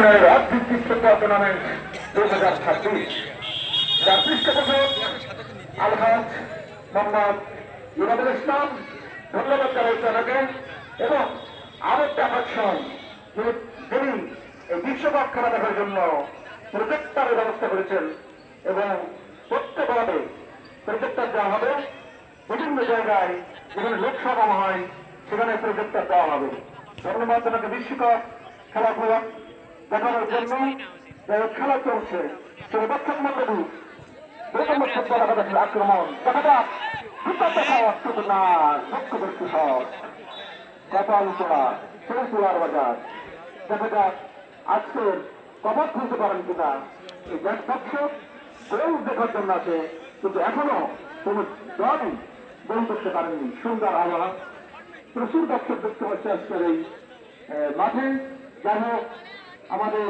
ইউনিয়নের রাজভিত্তিক football tournament 2026 যার পৃষ্ঠপোষক আলহাজ মোহাম্মদ ইমাদুল ইসলাম। ধন্যবাদ জানাই তাকে এবং আরো একটা আকর্ষণ যিনি এই বিশ্বকাপ খেলা দেখার জন্য প্রজেক্টারের ব্যবস্থা করেছেন এবং প্রত্যেকভাবে প্রজেক্টার দেওয়া হবে। বিভিন্ন জায়গায় যেখানে লোকসভা হয় সেখানে প্রজেক্টার দেওয়া হবে। ধন্যবাদ তাকে বিশ্বকাপ খেলাধুলা দেখানোর জন্য খেলা চলছে সেই দর্শক মন্ডলী প্রথম ফুটবল একাদশের আক্রমণ দেখা যাক না লক্ষ্যবস্তু সব কপাল তোলা সেই তোলার বাজার দেখা যাক আজকের কপাল খুলতে পারেন কিনা। এই দেশ দর্শক গোল দেখার জন্য আছে কিন্তু এখনো কোন দলই গোল করতে পারেননি। সুন্দর আবহাওয়া প্রচুর দর্শক দেখতে পাচ্ছে আজকের এই মাঠে। যাই হোক আমাদের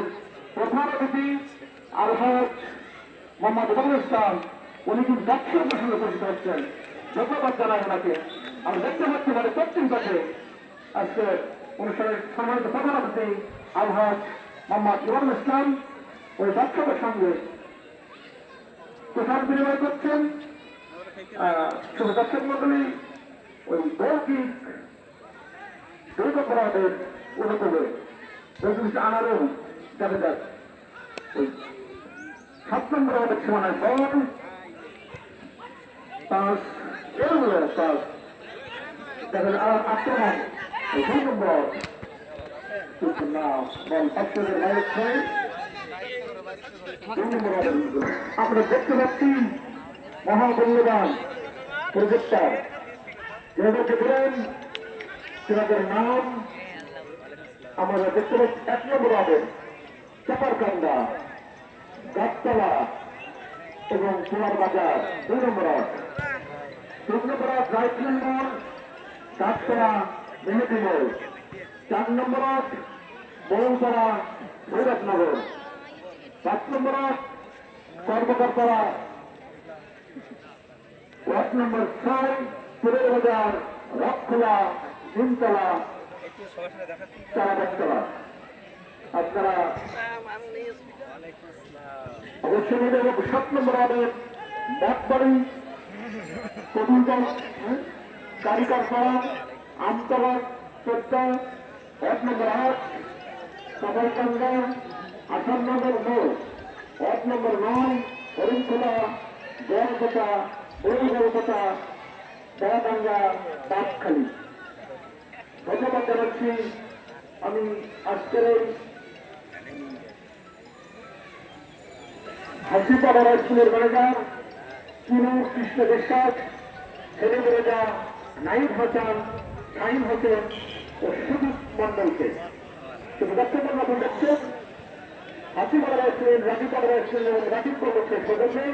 প্রধান অতিথি আলহাজ মোহাম্মদ ইমাদুল ইসলাম উনি কিন্তু দর্শক প্রসঙ্গে উপস্থিত হচ্ছেন। ধন্যবাদ জানাই ওনাকে। আমরা দেখতে পাচ্ছি মানে পশ্চিম পাশে আজকে অনুষ্ঠানের সম্মানিত প্রধান অতিথি আলহাজ মোহাম্মদ ইমাদুল ইসলাম ওই দর্শকের সঙ্গে প্রসার বিনিময় করছেন। শুধু দর্শক মন্ডলী ওই মৌখিক দুই অপরাধের অনুকূলে আনারও দেখা যাক ওই 7 নম্বর আমাদের সীমানায় বল পাঁচ পাঁচ দেখা যায় আক্রমণ 2 নম্বর বল অপশনের বাইরে ছয় 2 নম্বর আমরা দেখতে পাচ্ছি মহামূল্যবান প্রজেক্টার যেটাকে বলেন সেটাদের নাম আমরা দেখতে পাচ্ছি 1 নম্বর আবেদ চাপারকান্দা গাছতলা এবং কুমার বাজার 2 নম্বর 3 নম্বর রাইট নম্বর গাছতলা মেহেদিমোড় 4 নম্বর বরংপাড়া ভৈরবনগর 5 নম্বর কর্মকর্তারা 1 নম্বর 6 পুরের বাজার রথখোলা নিমতলা চারাবাগতলা। আপনারা অবশ্যই নিয়ে যাবো 7 নম্বর আবেদ বাগবাড়ি কদুলগঞ্জ কারিকারপাড়া আমতলা চোদ্দা 1 নম্বর 8 চাপাইকান্দা 18 নম্বর 9 1 নম্বর 9 হরিণখোলা বরকোটা বড়িগড়কোটা বেড়াডাঙ্গা বাঘখালী। ধন্যবাদ জানাচ্ছি আমি আজকের এই হাসিপাড়া স্কুলের ম্যানেজার কিনুর কৃষ্ণ বিশ্বাস, ছেলে ম্যানেজার নাইম হাসান, শাহিন হোসেন ও সুদীপ মন্ডলকে। শুধু দর্শক মন্ডল দেখছেন হাসিপাড়া স্কুলের রাজিপাড়া স্কুল এবং রাজীব প্রমুখের সদস্যে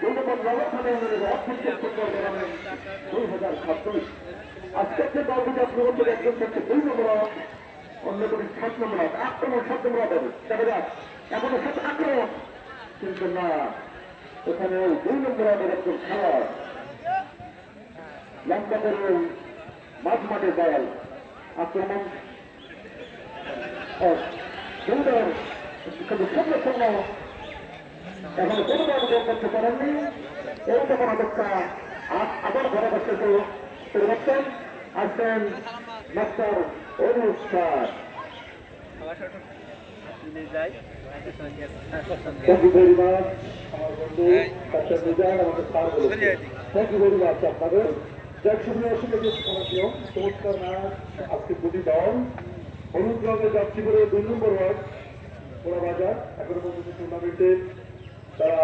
2 নম্বর নবস্থানে অর্থনৈতিক ফুটবল টুর্নামেন্ট 2026। আজকের যে দল দুটো প্রবর্তক একজন হচ্ছে 2 নম্বর অন্যতম 7 নম্বর আক্রমণ 7 নম্বর হবে দেখা যাক এখনো 7 আক্রমণ কিন্তু না ওখানে 2 নম্বর একজন খেলোয়াড় লম্বা করে মাঝ মাঠে দল আক্রমণ সুন্দর কিন্তু সঙ্গে সঙ্গে এখনো কোনোভাবে গোল করতে পারেননি। এরকম অবস্থা আবার ঘরে বসতে পরিবর্তন আসছেন মাস্টার অনুষ্ঠান। থ্যাংক ইউ ভেরি মাচ আমার বন্ধু ডাক্তার মিজান আমাদের স্যার বলেছেন। থ্যাংক ইউ ভেরি মাচ আপনাদের। যাক শুনে আসলে যে সমস্যা চমৎকার ম্যাচ আজকে দুটি দল হলুদ রঙে যাচ্ছি করে 2 নম্বর ওয়ার্ড পোড়া বাজার এখনো পর্যন্ত টুর্নামেন্টে তারা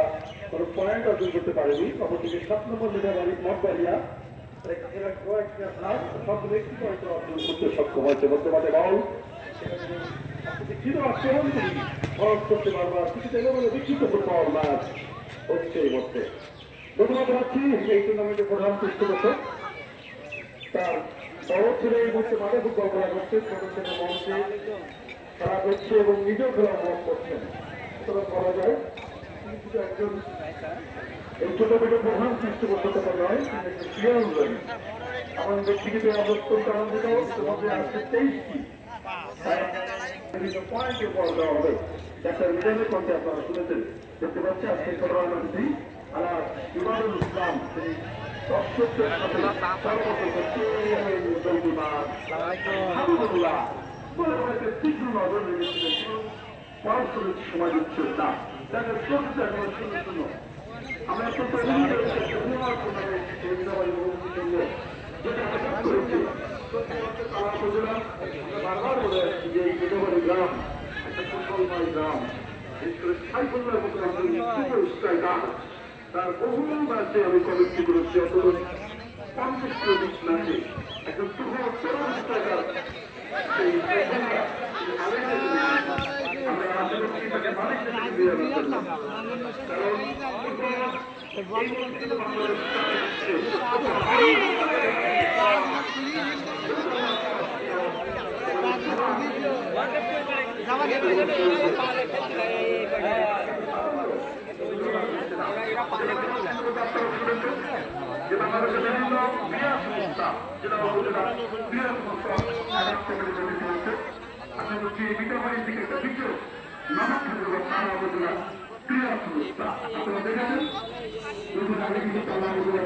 কোনো পয়েন্ট অর্জন করতে পারেনি। অপরদিকে 7 নম্বর মিঠাবাড়ি মঠবাড়িয়া সবগুলো একটি পয়েন্ট অর্জন করতে সক্ষম হয়েছে। বর্তমানে বল আক্রমণ খরচ করতে পারবার কিছু বলে বিক্ষিপ্ত ফুটবল ম্যাচ হচ্ছে এই মধ্যে। ধন্যবাদ জানাচ্ছি এই টুর্নামেন্টের প্রধান পৃষ্ঠপোষক তার বড় ছেলে এই মুহূর্তে মাঠে ফুটবল খেলা করছে, ছোট ছেলে মঞ্চে খেলা করছে এবং নিজেও খেলা উপভোগ করছেন। সুতরাং বলা যায় একজন এই টুর্নামেন্টের প্রধান পৃষ্ঠপোষকতা নয় আমাদের ব্যক্তিগত অবস্থান আনন্দিত ইতিমধ্যে আসছে 23টি বিভিন্ন পয়েন্টে উপর দেওয়া হবে। ডাক্তার মিজানুর কণ্ঠে আপনারা শুনেছেন। দেখতে পাচ্ছি আজকে প্রধানমন্ত্রী আলা ইমাদুল ইসলাম তিনি দর্শকদের সাথে হাবিবুল্লাহ বলে হয়তো তীব্র নজর রেখেছিলেন, পারস্পরিক সময় দিচ্ছেন না। তাদের প্রকৃতি এখন শূন্য। আমরা অত্যন্ত বারবার বলে আসছি যে এই মিঠাবাড়ি গ্রাম একটা কুশলময় গ্রাম, বিশেষ করে সাইফুল্লাহর মতো গ্রাম। তার বহু মাসে আমি কমিটি করেছি অত 50 কিলোমিটার মাসে একজন আমরা আশা করছি তাকে মালিক যে বাংলাদেশের বিভিন্ন ক্রীড়া সংস্থা যেটা ক্রীড়া সংস্থা আশা করছি মিঠাবাড়ির দিকে একটা বিশেষ নাটক ক্রীড়া সংস্থা আপনারা দেখেছেন আগে কিন্তু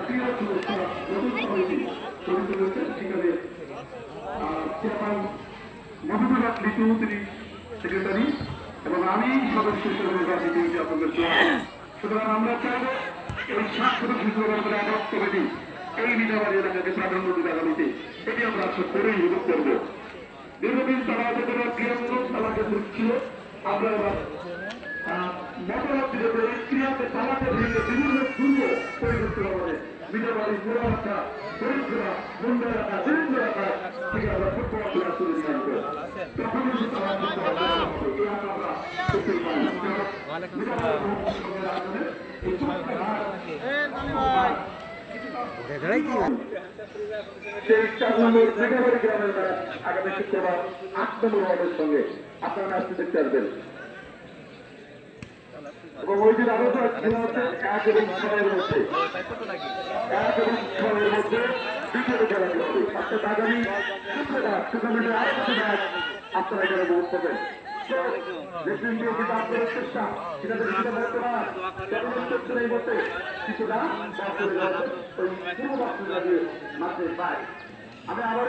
ক্রীড়া সংস্থা নতুন কমিটি গঠিত হয়েছে। সেখানে চেয়ারম্যান মহিবুল হক লিটু তিনি সেক্রেটারি এবং আমি সদস্য হিসেবে রাজনীতি আপনাদের সুতরাং আমরা চাইব এই 7 সদস্য হিসেবে আগাম কমিটি এই মিঠাবাড়ি এলাকাকে প্রাধান্য দিতে আগামীতে এটি আমরা আশা করেই সুযোগ করব। দীর্ঘদিন তারা আমাদের ক্রিয়ামূলক তালাকে ছিল, আমরা এবার মতরাত্রিদের ক্রিয়াতে তালাকে ভেঙে বিভিন্ন দুর্গ পরিবর্তন করে মিঠাবাড়ি পুরা রাখা পরিষেবা বন্ধ রাখা দরিদ্র রাখা থেকে আমরা ফুটবল খেলা শুরু নিয়ে আসবো। তখন কিন্তু তারা আগামী শুক্রবার 8 নম্বর ওয়ার্ডের সঙ্গে আপনারা ম্যাচটি দেখতে আসবেন এবং ওই দিন আরো খেলা হচ্ছে 1 এবং 6 এর মধ্যে 1 এবং 6 এর মধ্যে দ্বিতীয় খেলা হবে। অর্থাৎ আগামী শুক্রবার টুর্নামেন্টের আরো কিছু ম্যাচ আপনারা এখানে উপভোগ করবেন। চেষ্টা সেটা কিছুটা বলতে পারা করছেন এই বলতে কিছুটা মাঠে পাই। আমি আবার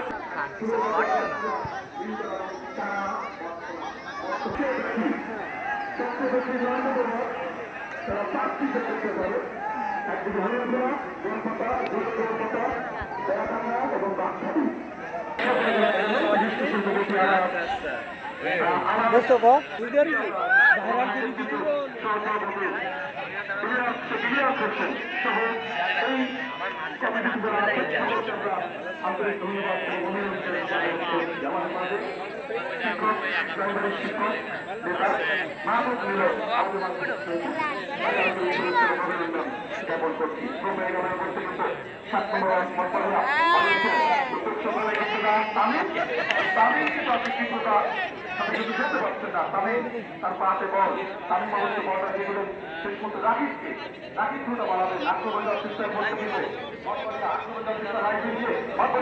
তারা 5টি করতে পারে, একদিকে হরিয়ানা গোলপাতা এবং বাচ্চাটি আন্তরিক ধন্যবাদ জ্ঞাপন করছি। খেলতে পারছে না, তার পাতে বল তামিম অবশ্য বলটা যেগুলো শেষ মতো রাখিসকে রাখিস ধুটা বাড়াবেন আক্রমণ দেওয়ার চেষ্টা করতে দিলে আক্রমণ দেওয়ার চেষ্টা রাখ দিয়েছে মাঠে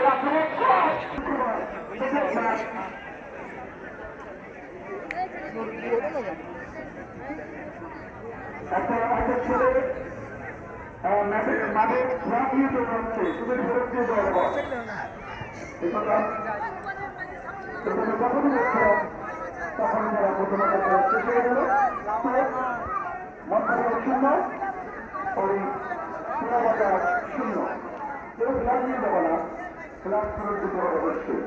রাখিয়ে দেওয়া হচ্ছে তুমি ফেরত দিয়ে দেওয়া হবে তখন যারা প্রথমে শেষ হয়ে গেল মন্ত্রণালয় শূন্য ওই পুরাবাজার শূন্য কেউ ফ্ল্যাট নিয়ে দেবো না, ফ্ল্যাট ফেরত দিতে হবে অবশ্যই।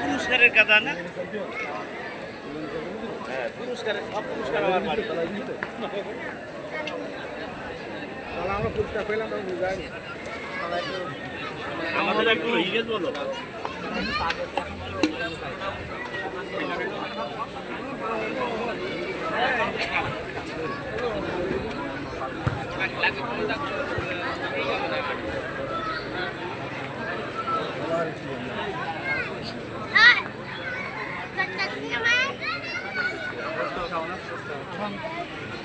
পুরস্কারের কথা না পুরস্কার আমার বাড়ি আমরা পুরস্কার পেলাম আমাদের একটু ইংরেজ বলো Hi.